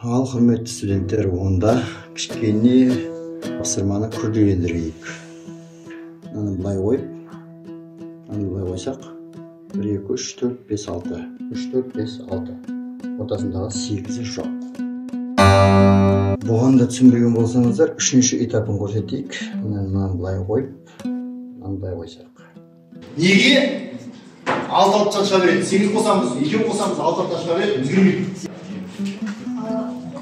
Ал құрметті студенттер, онда кішкене тапсырманы күрделендірейік. Мынаны былай қойып, мынаны былай қойсақ, 1, 2, 3, 4, 5, 6. 3, 4, 5, 6. Ортасындағы 8-і жоқ. Бұған да түсінбеген болсаңыздар, үшінші этапын көрсетейік. Мынаны былай қойып, мынаны былай қойсақ. Неге 6-6 шыға береді? 8 қосамыз, 2 қосамыз 6-6 шыға береді, өзгермейді.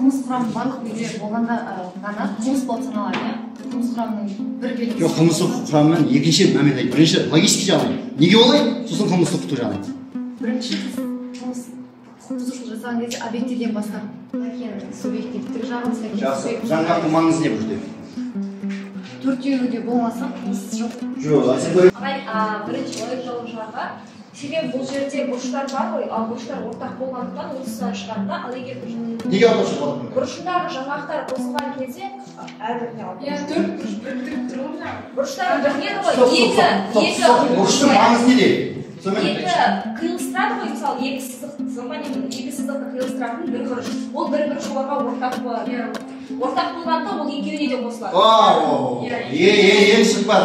Қылмыс құрамы барлық үйде болғанда ғана қылмыс болып саналады, иә? Қылмыс құрамының бір белгісі. Жоқ, қылмыстық құрамынан екінші мәмет айтты. Бірінші логический жағдай. Неге олай? Сосын қылмыстық құқықтық жағдай. Бірінші қылмыс бұзушылық жасаған кезде объективтен бастап, сәкен субъективтік жағын, сәкен Жаңғақтың маңызы не бұл жерде? төртеуінде болмаса қылмыс жоқ. Жоқ, бірінші логикалық себебі бұл жерде бұрыштар бар ғой, ал бұрыштар ортақ болғандықтан осыдан шығады да, ал егер неге ортақ шығады? бұрыштағы жаңғақтар қосылған кезде Төрт бұрыш біріктіріп тұру ма? бұрыштар бірінеді ғой, бұрыштың маңызы неде? екі қиылыстырады ғой, мысалы екі сызықты қиылыстыратын бір бұрыш, ол бір оларға ортақ болады. Ортақ болғанда ол екеуіне де қосылады. Ең шығып бар,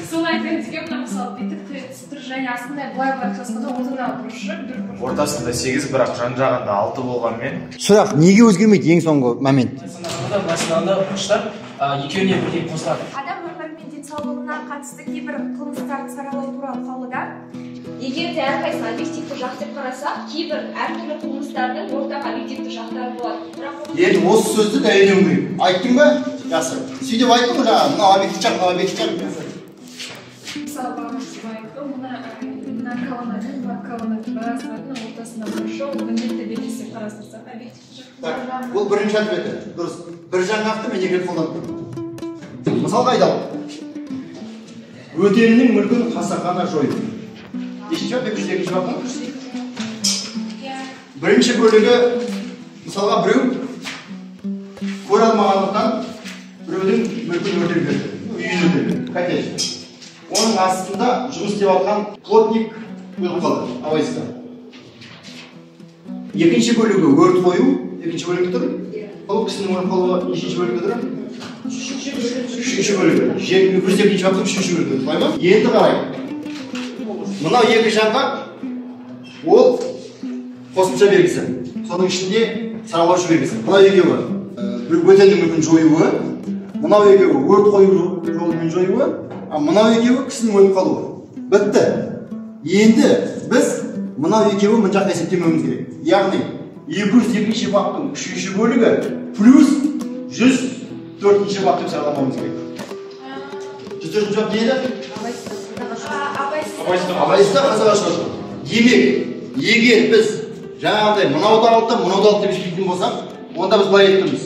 Сол айтқандыға мына мысалы бетікті сыдыр және астында былай жасқанда ортадағы бұрышы бір бұрыш. Ортасында 8, бірақ жан-жағында 6 болғанмен. Сұрақ, неге өзгермейді ең соңғы момент? Санағанда басында бұрыштар екеуіне бірдей қосылады. Адам өмірі мен денсаулығына қатысты кейбір қылмыстарды саралау туралы қаулыда егер де әрқайсысын объективті жақ деп қарасақ, кейбір әртүрлі қылмыстардың ортақ объективті жақтары болады. Енді осы сөзді дәлелдеу керек. Айттың ба? Жақсы. Сөйтіп айттың ба жаңағы, мына объектив жақ, мына объектив жақ. Мысалы бағасы байқы, мына колоннаның арасының ортасында бұрышы, ол міндетті белгісі деп қарастырсақ, объективті жақ. Бұл бірінші ответі. Дұрыс. Бір жаңғақты мен екі рет қолдандым. Мысалға айталық. Өтемнің мүлкін қасақана жойды. Нешінші бап, екінші бап па? Бірінші бөлігі, мысалға біреу көре алмағандықтан біреудің мүлкін өртеп берді. Үйін өртеп, коттедж. Оның астында жұмыс істеп алған плотник өліп қалды, абайсызда. Екінші бөлігі өрт қою, екінші бөлігі тұр. Бұл кісінің өліп қалуы нешінші бөлігі тұр? Үшінші бөлігі. Бірінші екінші баптың үшінші бөлігі. Солай ма? Енді қарай. Мынау екі жаңғақ ол қосымша белгісі. Соның ішінде саралаушы белгісі. Мынау екеуі бөтеннің мүлкін жоюы, мынау екеуі өрт қою жолымен жоюы, мынау екеуі кісінің өліп қалуы. Бітті. Енді біз мынау екеуі мына жақта есептемеуіміз керек. Яғни 202-ші баптың 3-ші бөлігі плюс 104-ші бап деп сараламауымыз керек. 104-ші бап не еді? Абайсызда қасағашылық. Демек, егер біз жаңағыдай мынауды алды, мынауды алды деп есептейтін болсақ, онда біз былай еттіміз.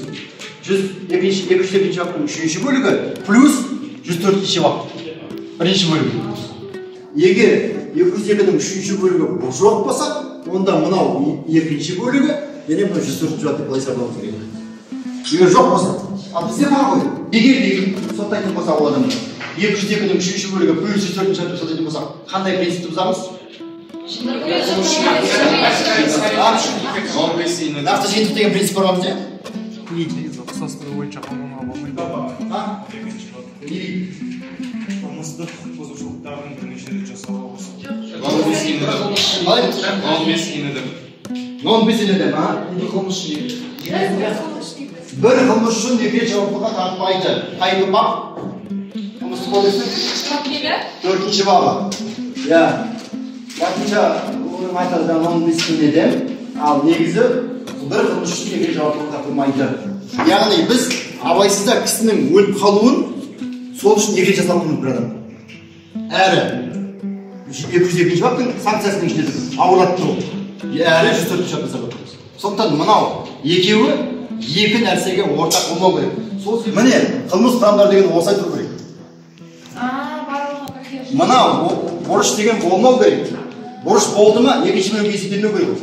202-ші баптың 3-ші бөлігі плюс 104-ші бап. Бірінші бөлігі. Егер 202-дің 3-ші бөлігі жоқ болса, онда мынау екінші бөлігі, және мынау 104-ші бап деп былай саралауымыз керек. Егер жоқ болса, ал бізде бар ғой. Егер соттайтын болса ол адамды 202-дің 3-ші бөлігі плюс 104-ші бап деп соттайтын болсақ, қандай принципті бұзамыз? Нақты жиынтық деген принцип бар ма бізде? Ұқсастығы бойынша қолдануға болмайды. Қылмыстық бұзушылықтардың бірнеше рет жасауға бір қылмыс үшін екі рет жауаптылыққа тартылмайды. Қайғы бап? Қылмыстық кодекстің 4-ші бабы. Уақытша оның айтады 15-ден, ал негізі бір қылмыс үшін екі рет жауаптылыққа тартылмайды. Яғни біз абайсызда кісінің өліп қалуын сол үшін екі рет жасалуымыз бір адам. Әрі 202-ші баптың санкциясының ішінде тұр, ауырлатты ол. Әрі 104-ші бапта сабақтымыз. Сондықтан мынау екеуі екі нәрсеге ортақ болмау керек. Міне, қылмыс құрамдары деген осылай тұру керек. Мынау бұрыш деген болмау керек. Бұрыш болды ма, екінші бөлігі есептелмеу керек.